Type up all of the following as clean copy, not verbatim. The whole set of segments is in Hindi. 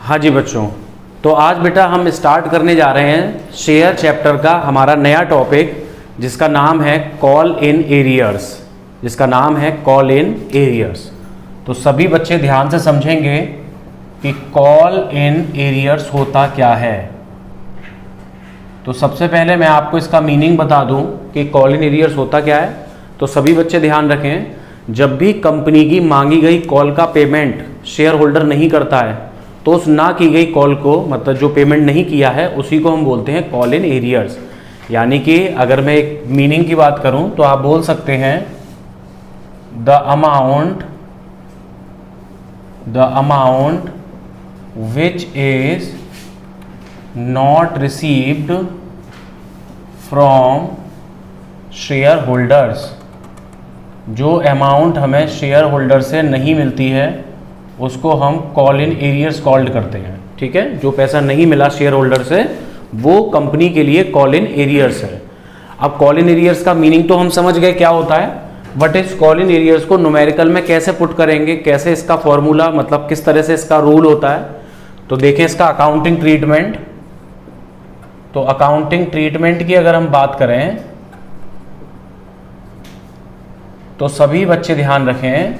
हाँ जी बच्चों, तो आज बेटा हम स्टार्ट करने जा रहे हैं शेयर चैप्टर का हमारा नया टॉपिक, जिसका नाम है कॉल इन एरियर्स। तो सभी बच्चे ध्यान से समझेंगे कि कॉल इन एरियर्स होता क्या है। तो सबसे पहले मैं आपको इसका मीनिंग बता दूं कि कॉल इन एरियर्स होता क्या है। तो सभी बच्चे ध्यान रखें, जब भी कंपनी की मांगी गई कॉल का पेमेंट शेयर होल्डर नहीं करता है तो उस ना की गई कॉल को, मतलब जो पेमेंट नहीं किया है, उसी को हम बोलते हैं कॉल इन एरियर्स। यानी कि अगर मैं एक मीनिंग की बात करूं तो आप बोल सकते हैं the amount which is not received from share holders. जो अमाउंट हमें शेयर होल्डर से नहीं मिलती है उसको हम कॉल इन एरियर्स कॉल्ड करते हैं। ठीक है, जो पैसा नहीं मिला शेयर होल्डर से वो कंपनी के लिए कॉल इन एरियर्स है। अब कॉल इन एरियर्स का मीनिंग तो हम समझ गए क्या होता है, बट इस कॉल इन एरियर्स को न्यूमेरिकल में कैसे पुट करेंगे, कैसे इसका फॉर्मूला, मतलब किस तरह से इसका रूल होता है। तो देखें इसका अकाउंटिंग ट्रीटमेंट। तो अकाउंटिंग ट्रीटमेंट की अगर हम बात करें तो सभी बच्चे ध्यान रखें,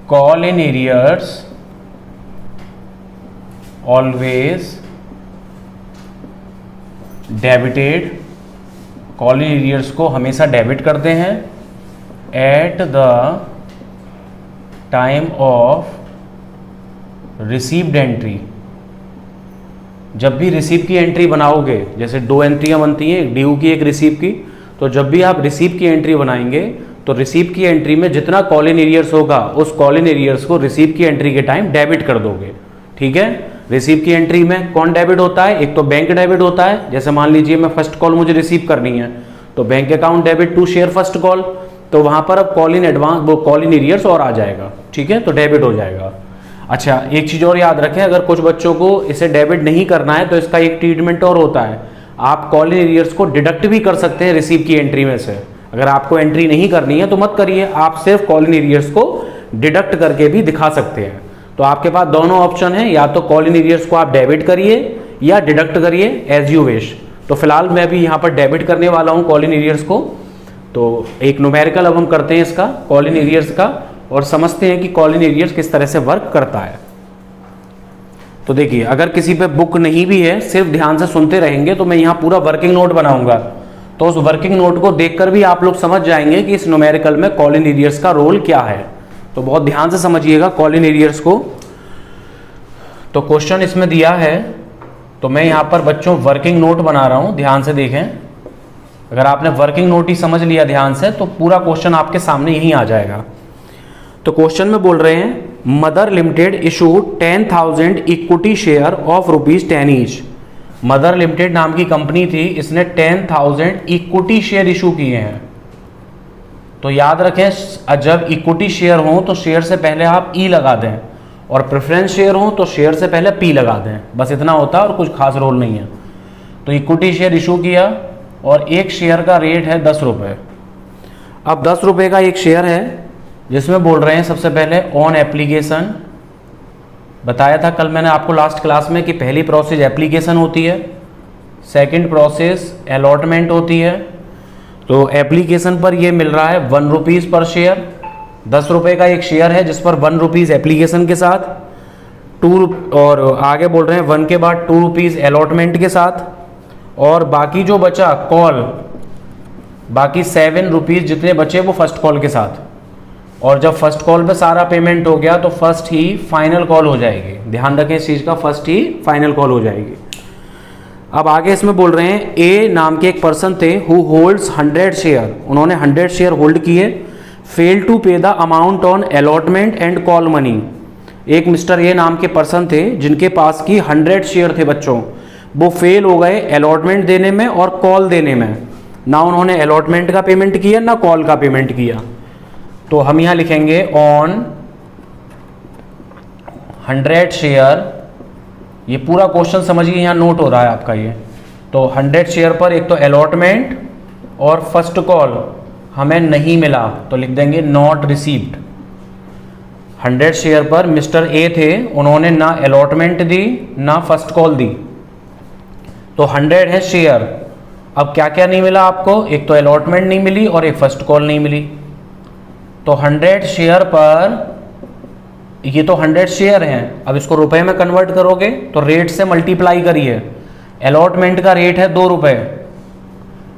call in arrears always debited. Call in arrears को हमेशा डेबिट करते हैं at the time of received entry. जब भी रिसीव की एंट्री बनाओगे, जैसे दो एंट्रियां बनती हैं, एक ड्यू की एक रिसीव की, तो जब भी आप रिसीव की एंट्री बनाएंगे तो रिसीव की एंट्री में जितना कॉल इन एरियर्स होगा उस कॉल इन एरियर्स को रिसीव की एंट्री के टाइम डेबिट कर दोगे। ठीक है, रिसीव की एंट्री में कौन डेबिट होता है? एक तो बैंक डेबिट होता है। जैसे मान लीजिए मैं फर्स्ट कॉल मुझे रिसीव करनी है तो bank account debit to share first call, तो वहां पर अब कॉल इन एडवांस वो कॉल इन एरियर्स और आ जाएगा। ठीक है, तो डेबिट हो जाएगा। अच्छा, एक चीज और याद रखें, अगर कुछ बच्चों को इसे डेबिट नहीं करना है तो इसका एक ट्रीटमेंट और होता है, आप कॉल इन एरियर्स को डिडक्ट भी कर सकते हैं रिसीव की एंट्री में से। अगर आपको एंट्री नहीं करनी है तो मत करिए, आप सिर्फ कॉल इन एरियर्स को डिडक्ट करके भी दिखा सकते हैं। तो आपके पास दोनों ऑप्शन है, या तो कॉल इन एरियर्स को आप डेबिट करिए या डिडक्ट करिए, एज यू विश। तो फिलहाल मैं भी यहाँ पर डेबिट करने वाला हूँ कॉल इन एरियर्स को। तो एक न्यूमेरिकल अब हम करते हैं इसका कॉल इन एरियर्स का और समझते हैं कि कॉल इन एरियर्स किस तरह से वर्क करता है। तो देखिए, अगर किसी पे बुक नहीं भी है, सिर्फ ध्यान से सुनते रहेंगे तो मैं यहाँ पूरा वर्किंग नोट बनाऊंगा, तो उस वर्किंग नोट को देखकर भी आप लोग समझ जाएंगे कि इस न्यूमेरिकल में कॉल इन एरियर्स का रोल क्या है। तो बहुत ध्यान से समझिएगा कॉल इन एरियर्स को। तो क्वेश्चन इसमें दिया है, तो मैं यहाँ पर बच्चों वर्किंग नोट बना रहा हूँ, ध्यान से देखें। अगर आपने वर्किंग नोट ही समझ लिया ध्यान से तो पूरा क्वेश्चन आपके सामने यही आ जाएगा। तो क्वेश्चन में बोल रहे हैं, mother limited issue 10,000 equity share of ₹10 each. Mother limited नाम की कंपनी थी, इसने 10,000 इक्विटी शेयर इशू किए हैं। तो याद रखें, जब इक्विटी शेयर हो तो शेयर से पहले आप ई लगा दें, और प्रेफरेंस शेयर हो तो शेयर से पहले पी लगा दें। बस इतना होता है और कुछ खास रोल नहीं है। तो इक्विटी शेयर इशू किया और एक शेयर का रेट है 10 रुपये। अब 10 रुपये का एक शेयर है, जिसमें बोल रहे हैं सबसे पहले ऑन एप्लीकेशन। बताया था कल मैंने आपको लास्ट क्लास में कि पहली प्रोसेस एप्लीकेशन होती है, सेकंड प्रोसेस अलॉटमेंट होती है। तो एप्लीकेशन पर ये मिल रहा है ₹1 पर शेयर। 10 रुपये का एक शेयर है जिस पर ₹1 एप्लीकेशन के साथ, 2 और आगे बोल रहे हैं 1 के बाद ₹2 अलॉटमेंट के साथ, और बाकी जो बचा कॉल, बाकी ₹7 जितने बचे वो फर्स्ट कॉल के साथ। और जब फर्स्ट कॉल पे सारा पेमेंट हो गया तो फर्स्ट ही फाइनल कॉल हो जाएगी। ध्यान रखें इस चीज़ का, फर्स्ट ही फाइनल कॉल हो जाएगी। अब आगे इसमें बोल रहे हैं, ए नाम के एक पर्सन थे हु होल्ड्स 100 शेयर। उन्होंने 100 शेयर होल्ड किए। Fail to pay the amount on allotment and call money. एक मिस्टर ए नाम के पर्सन थे जिनके पास की 100 शेयर थे बच्चों, वो फेल हो गए अलॉटमेंट देने में और कॉल देने में। ना उन्होंने अलॉटमेंट का पेमेंट किया ना कॉल का पेमेंट किया। तो हम यहाँ लिखेंगे ऑन 100 शेयर। ये पूरा क्वेश्चन समझिए, यहाँ नोट हो रहा है आपका ये। तो 100 शेयर पर एक तो अलॉटमेंट और फर्स्ट कॉल हमें नहीं मिला तो लिख देंगे नॉट रिसीव्ड। 100 शेयर पर मिस्टर ए थे, उन्होंने ना अलॉटमेंट दी ना फर्स्ट कॉल दी। तो 100 है शेयर। अब क्या क्या नहीं मिला आपको, एक तो अलॉटमेंट नहीं मिली और एक फर्स्ट कॉल नहीं मिली। तो 100 शेयर पर, ये तो 100 शेयर हैं, अब इसको रुपए में कन्वर्ट करोगे तो रेट से मल्टीप्लाई करिए। अलॉटमेंट का रेट है 2 रुपये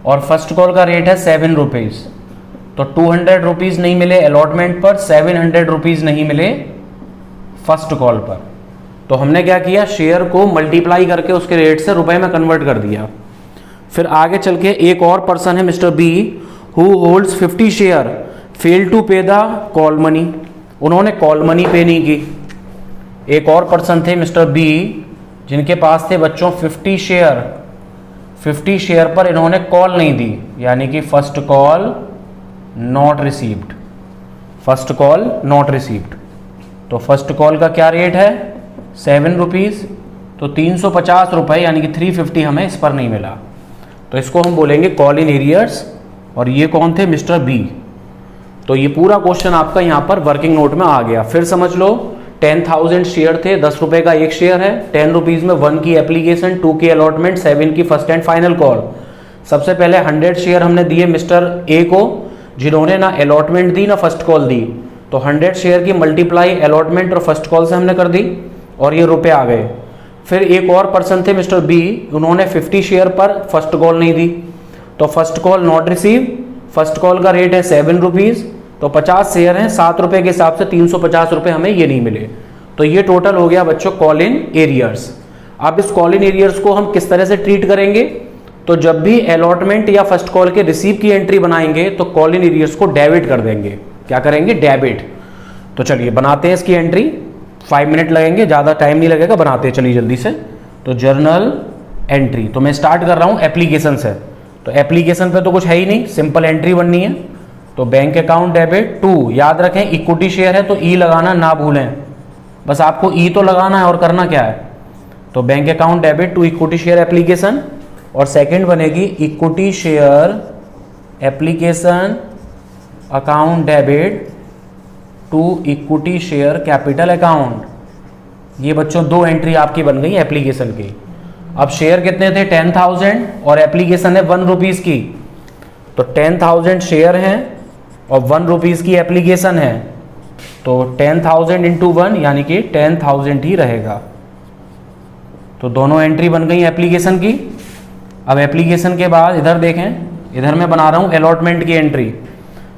और फर्स्ट कॉल का रेट है 7 रुपीज़। तो 200 रुपीज़ नहीं मिले अलॉटमेंट पर, 700 रुपीज़ नहीं मिले फर्स्ट कॉल पर। तो हमने क्या किया, शेयर को मल्टीप्लाई करके उसके रेट से रुपए में कन्वर्ट कर दिया। फिर आगे चल के एक और पर्सन है mister B, who holds 50 share, fail to pay the call money. उन्होंने कॉल मनी पे नहीं की। एक और पर्सन थे मिस्टर बी, जिनके पास थे बच्चों 50 शेयर। 50 शेयर पर इन्होंने कॉल नहीं दी, यानी कि first call not received. First call not received. तो फर्स्ट कॉल का क्या रेट है, 7 रुपीज़। तो 350 रुपये यानी कि 350 हमें इस पर नहीं मिला। तो इसको हम बोलेंगे कॉल इन एरियर्स। और ये कौन थे, मिस्टर बी। तो ये पूरा क्वेश्चन आपका यहाँ पर वर्किंग नोट में आ गया। फिर समझ लो 10,000 शेयर थे, 10 रुपये का एक शेयर है, 10 रुपीज़ में 1 की एप्लीकेशन, 2 की अलॉटमेंट, 7 की फर्स्ट एंड फाइनल कॉल। सबसे पहले 100 शेयर हमने दिए मिस्टर ए को, जिन्होंने ना अलॉटमेंट दी ना फर्स्ट कॉल दी। तो 100 शेयर की मल्टीप्लाई अलॉटमेंट और फर्स्ट कॉल से हमने कर दी और ये रुपए आ गए। फिर एक और पर्सन थे मिस्टर बी, उन्होंने 50 शेयर पर फर्स्ट कॉल नहीं दी, तो first call not receive. First call का रेट है 7 रुपीज़। तो 50 शेयर हैं, 7 रुपये के हिसाब से 350 रुपये हमें ये नहीं मिले। तो ये टोटल हो गया बच्चों कॉल इन एरियर्स। अब इस कॉल इन एरियर्स को हम किस तरह से ट्रीट करेंगे, तो जब भी अलॉटमेंट या फर्स्ट कॉल के रिसीव की एंट्री बनाएंगे तो कॉल इन एरियर्स को डेबिट कर देंगे। क्या करेंगे, डेबिट। तो चलिए बनाते हैं इसकी एंट्री, 5 मिनट लगेंगे, ज़्यादा टाइम नहीं लगेगा, बनाते हैं चलिए जल्दी से। तो जर्नल एंट्री, तो मैं स्टार्ट कर रहा हूँ एप्लीकेशन से। तो एप्लीकेशन पे तो कुछ है ही नहीं, सिंपल एंट्री बननी है। तो बैंक अकाउंट डेबिट टू, याद रखें इक्विटी शेयर है तो ई लगाना ना भूलें, बस आपको ई तो लगाना है और करना क्या है। तो bank account debit to equity share application, और सेकंड बनेगी equity share application account debit to equity share capital account. ये बच्चों 2 एंट्री आपकी बन गई एप्लीकेशन की। अब शेयर कितने थे, 10,000 और एप्लीकेशन है 1 रुपीज़ की। तो 10,000 शेयर हैं और 1 रुपीज़ की एप्लीकेशन है। तो 10,000 इंटू 1 यानी कि 10,000 ही रहेगा। तो दोनों एंट्री बन गई एप्लीकेशन की। अब एप्लीकेशन के बाद इधर देखें, इधर मैं बना रहा हूँ अलॉटमेंट की एंट्री।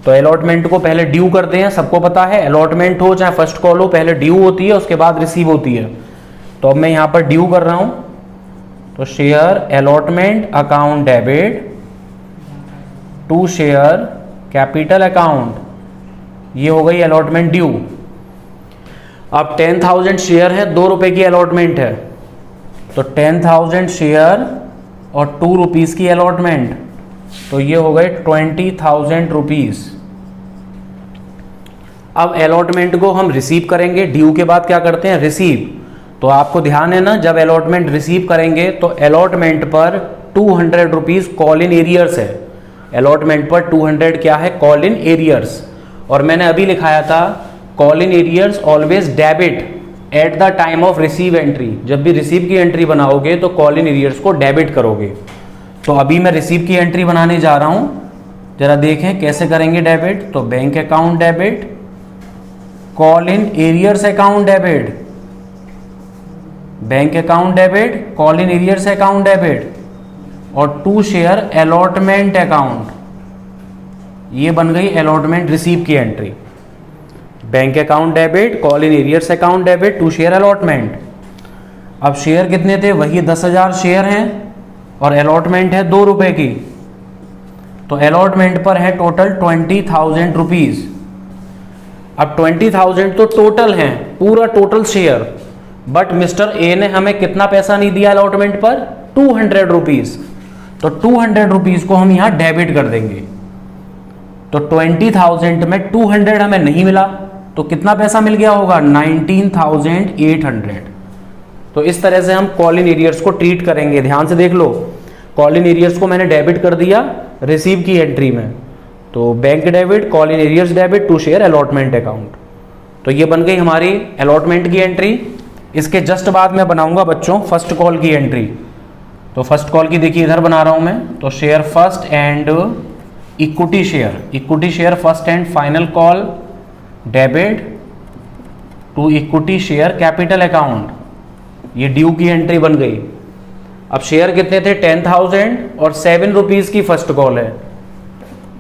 तो अलॉटमेंट को पहले ड्यू करते हैं, सबको पता है अलॉटमेंट हो चाहे फर्स्ट कॉल हो, पहले ड्यू होती है उसके बाद रिसीव होती है। तो अब मैं यहाँ पर ड्यू कर रहा हूँ। तो share allotment account debit to share capital account, ये हो गई अलॉटमेंट ड्यू। अब 10,000 शेयर है, 2 रुपये की अलॉटमेंट है। तो 10,000 शेयर और 2 रुपीज़ की अलॉटमेंट, तो ये हो गए 20,000 रुपीज़। अब अलॉटमेंट को हम रिसीव करेंगे, ड्यू के बाद क्या करते हैं, रिसीव। तो आपको ध्यान है ना, जब अलॉटमेंट रिसीव करेंगे तो अलॉटमेंट पर 200 रुपीज़ कॉल इन एरियर्स है। अलॉटमेंट पर 200 क्या है, कॉल इन एरियर्स। और मैंने अभी लिखाया था call in arrears always debit at the time of receive entry. जब भी रिसीव की एंट्री बनाओगे तो कॉल इन एरियर्स को डेबिट करोगे। तो अभी मैं रिसीव की एंट्री बनाने जा रहा हूँ, जरा देखें कैसे करेंगे डेबिट। तो bank account debit, call in arrears account debit, bank account debit, call in arrears account debit, और टू शेयर अलॉटमेंट अकाउंट। ये बन गई अलॉटमेंट रिसीव की entry. Bank account debit, call in arrears account debit, to share allotment. अब शेयर कितने थे, वही 10,000 शेयर हैं और अलॉटमेंट है 2 रुपये की। तो अलॉटमेंट पर है टोटल 20,000 रुपीज़। अब 20,000 तो टोटल हैं, पूरा total share, but mister A ने हमें कितना पैसा नहीं दिया अलॉटमेंट पर, 200 रुपीज़। तो 200 रुपीज़ को हम यहाँ डेबिट कर देंगे। तो 20,000 में 200 हमें नहीं मिला, तो कितना पैसा मिल गया होगा, 19,800। तो इस तरह से हम कॉल इन एरियर्स को ट्रीट करेंगे। ध्यान से देख लो, कॉल इन एरियर्स को मैंने डेबिट कर दिया रिसीव की एंट्री में। तो bank debit, call in arrears debit, to share allotment account. तो ये बन गई हमारी अलॉटमेंट की एंट्री। इसके जस्ट बाद मैं बनाऊंगा बच्चों फर्स्ट कॉल की एंट्री। तो फर्स्ट कॉल की देखिए इधर बना रहा हूं मैं, तो share first and equity share first and final call debit to equity share capital account, ये ड्यू की एंट्री बन गई। अब शेयर कितने थे 10,000 और 7 रुपीज की फर्स्ट कॉल है,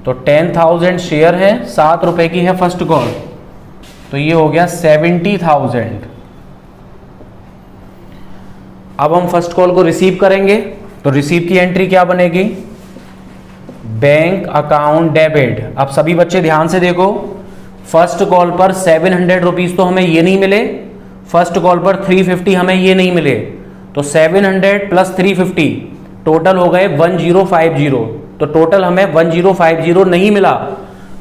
तो 10,000 शेयर है, 7 रुपए की है फर्स्ट कॉल, तो ये हो गया 70,000। अब हम फर्स्ट कॉल को रिसीव करेंगे, तो रिसीव की एंट्री क्या बनेगी, बैंक अकाउंट डेबिट। अब सभी बच्चे ध्यान से देखो, फर्स्ट कॉल पर 700 रुपीज तो हमें ये नहीं मिले, फर्स्ट कॉल पर 350 हमें ये नहीं मिले, तो 700 प्लस 350 टोटल हो गए 1050। तो टोटल हमें 1050 नहीं मिला,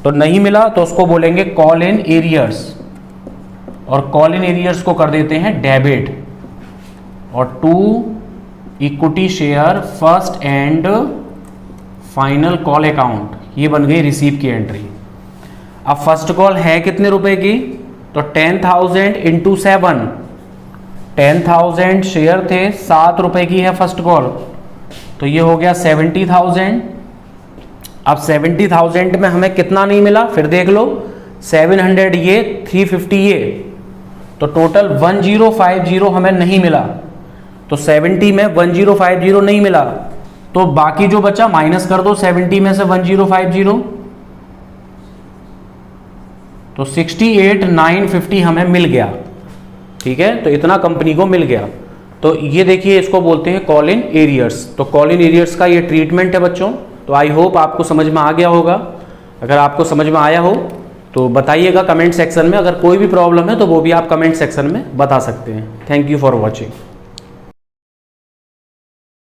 तो नहीं मिला तो उसको बोलेंगे कॉल इन एरियर्स, और कॉल इन एरियर्स को कर देते हैं डेबिट, और to equity share first and final call account, ये बन गई रिसीव की एंट्री। अब फर्स्ट कॉल है कितने रुपए की, तो 10,000 इंटू 7, 10,000 शेयर थे, 7 रुपए की है फर्स्ट कॉल, तो ये हो गया 70,000। अब 70,000 में हमें कितना नहीं मिला, फिर देख लो, 700 ये, 350 ये, तो टोटल 1050 हमें नहीं मिला। तो 70 में 1050 नहीं मिला, तो बाकी जो बचा माइनस कर दो 70 में से 1050, तो 68,950 हमें मिल गया। ठीक है, तो इतना कंपनी को मिल गया। तो ये देखिए, इसको बोलते हैं कॉल इन एरियर्स। तो कॉल इन एरियर्स का ये ट्रीटमेंट है बच्चों। तो आई होप आपको समझ में आ गया होगा। अगर आपको समझ में आया हो तो बताइएगा कमेंट सेक्शन में। अगर कोई भी प्रॉब्लम है तो वो भी आप कमेंट सेक्शन में बता सकते हैं। Thank you for watching.